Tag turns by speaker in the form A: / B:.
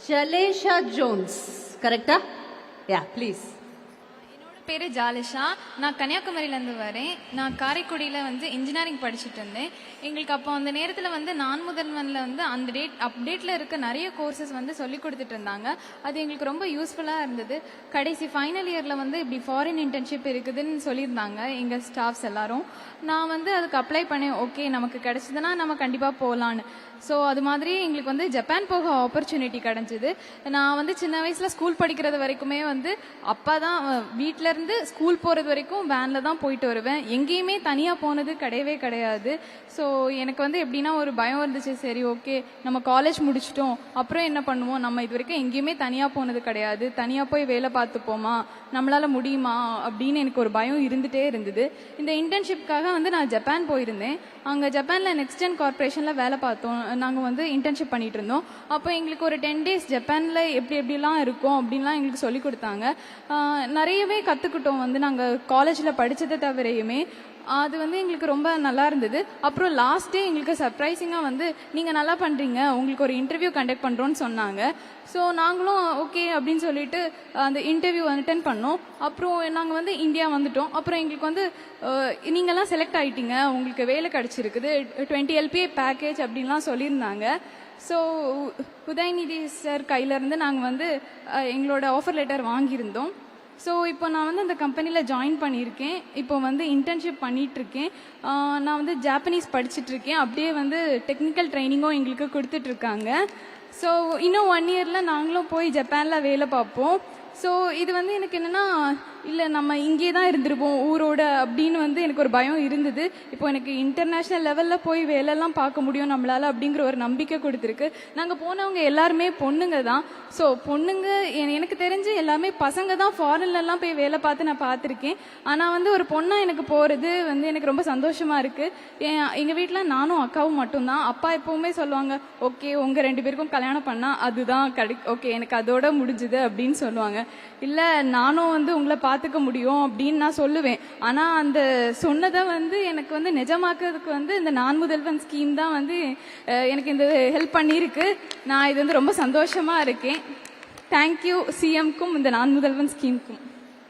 A: Shalesha Jones, correcta? Yeah, please.
B: பேர் ஜாலிஷா. நான் கன்னியாகுமரியிலேருந்து வரேன். நான் காரைக்குடியில் இன்ஜினியரிங் படிச்சுட்டு இருந்தேன். எங்களுக்கு அப்போ அந்த நேரத்தில் நான் முதல்வனில் அந்த அப்டேட்டில் இருக்க நிறைய கோர்சஸ் சொல்லி கொடுத்துட்டு இருந்தாங்க. அது எங்களுக்கு ரொம்ப யூஸ்ஃபுல்லாக இருந்தது. கடைசி ஃபைனல் இயரில் இப்படி ஃபாரின் இன்டர்ன்ஷிப் இருக்குதுன்னு சொல்லியிருந்தாங்க எங்கள் ஸ்டாஃப்ஸ் எல்லாரும். நான் அதுக்கு அப்ளை பண்ணேன். ஓகே, நமக்கு கிடைச்சதுன்னா நம்ம கண்டிப்பாக போகலான்னு. ஸோ அது மாதிரி எங்களுக்கு ஜப்பான் போக ஆப்பர்ச்சுனிட்டி கிடச்சிது. நான் சின்ன வயசில் ஸ்கூல் படிக்கிறது வரைக்குமே அப்பா தான் வீட்டிலேருந்து ஸ்கூல் போகிறது வரைக்கும் வேனில் தான் போயிட்டு வருவேன். எங்கேயுமே தனியாக போனது கிடையவே கிடையாது. ஸோ எனக்கு எப்படின்னா ஒரு பயம் இருந்துச்சு. சரி, ஓகே, நம்ம காலேஜ் முடிச்சிட்டோம், அப்புறம் என்ன பண்ணுவோம், நம்ம இது வரைக்கும் எங்கேயுமே தனியாக போனது கிடையாது, தனியாக போய் வேலை பார்த்துப்போமா, நம்மளால் முடியுமா அப்படின்னு எனக்கு ஒரு பயம் இருந்துகிட்டே இருந்தது. இந்த இன்டர்ன்ஷிப்காக நான் ஜப்பான் போயிருந்தேன். அங்கே ஜப்பானில் நெக்ஸ்ட் கார்பரேஷனில் வேலை பார்த்தோம். நாங்கள் இன்டர்ன்ஷிப் பண்ணிட்டு இருந்தோம். அப்போ எங்களுக்கு ஒரு 10 days ஜப்பானில் எப்படிலாம் இருக்கும் அப்படின்லாம் எங்களுக்கு சொல்லி கொடுத்தாங்க. நிறையவே கற்றுக்கிட்டோம். நாங்கள் காலேஜில் படித்ததை தவிரையுமே அது எங்களுக்கு ரொம்ப நல்லா இருந்தது. அப்புறம் லாஸ்ட் டே எங்களுக்கு சர்ப்ரைசிங்காக நீங்கள் நல்லா பண்ணுறீங்க, உங்களுக்கு ஒரு இன்டர்வியூ கண்டக்ட் பண்ணுறோன்னு சொன்னாங்க. ஸோ நாங்களும் ஓகே அப்படின்னு சொல்லிட்டு அந்த இன்டர்வியூ அட்டென்ட் பண்ணோம். அப்புறம் நாங்கள் இந்தியா வந்துட்டோம். அப்புறம் எங்களுக்கு நீங்கள்லாம் செலக்ட் ஆகிட்டீங்க, உங்களுக்கு வேலை கிடச்சிருக்குது, 20 LPA பேக்கேஜ் அப்படின்லாம் சொல்லியிருந்தாங்க. ஸோ உதயநிதி சார் கையிலேருந்து நாங்கள் எங்களோட ஆஃபர் லெட்டர் வாங்கியிருந்தோம். ஸோ இப்போ நான் அந்த கம்பெனியில் ஜாயின் பண்ணியிருக்கேன். இப்போ இன்டர்ன்ஷிப் பண்ணிகிட்ருக்கேன். நான் ஜாப்பனீஸ் படிச்சுட்ருக்கேன். அப்படியே டெக்னிக்கல் ட்ரைனிங்கும் எங்களுக்கு கொடுத்துட்ருக்காங்க. ஸோ இன்னும் 1 yearல் நாங்களும் போய் ஜப்பானில் வேலை பார்ப்போம். ஸோ இது எனக்கு என்னென்னா, இல்லை நம்ம இங்கே தான் இருந்துருப்போம் ஊரோட அப்படின்னு எனக்கு ஒரு பயம் இருந்தது. இப்போ எனக்கு இன்டர்நேஷ்னல் லெவலில் போய் வேலைலாம் பார்க்க முடியும் நம்மளால் அப்படிங்கிற ஒரு நம்பிக்கை கொடுத்துருக்கு. நாங்கள் போனவங்க எல்லாருமே பொண்ணுங்க தான். ஸோ பொண்ணுங்க எனக்கு தெரிஞ்சு எல்லாமே பசங்க தான் ஃபாரின்லலாம் போய் வேலை பார்த்து நான் பார்த்துருக்கேன். ஆனால் ஒரு பொண்ணாக எனக்கு போகிறது எனக்கு ரொம்ப சந்தோஷமாக இருக்குது. எங்கள் வீட்டில் நானும் அக்காவும் மட்டும்தான். அப்பா எப்போவுமே சொல்லுவாங்க, ஓகே உங்கள் 2 பேருக்கும் கல்யாணம் பண்ணால் அதுதான் ஓகே எனக்கு அதோட முடிஞ்சுது அப்படின்னு சொல்லுவாங்க. இல்லை நானும் உங்களை பார்த்துக்க முடியும் அப்படின்னு நான் சொல்லுவேன். ஆனால் அந்த சொன்னதை எனக்கு நிஜமாக்கிறதுக்கு இந்த நான் முதல்வன் ஸ்கீம் தான் எனக்கு இந்த ஹெல்ப் பண்ணியிருக்கு. நான் இது ரொம்ப சந்தோஷமாக இருக்கேன். தேங்க்யூ சிஎம்க்கும் இந்த நான் முதல்வன் ஸ்கீமுக்கும்.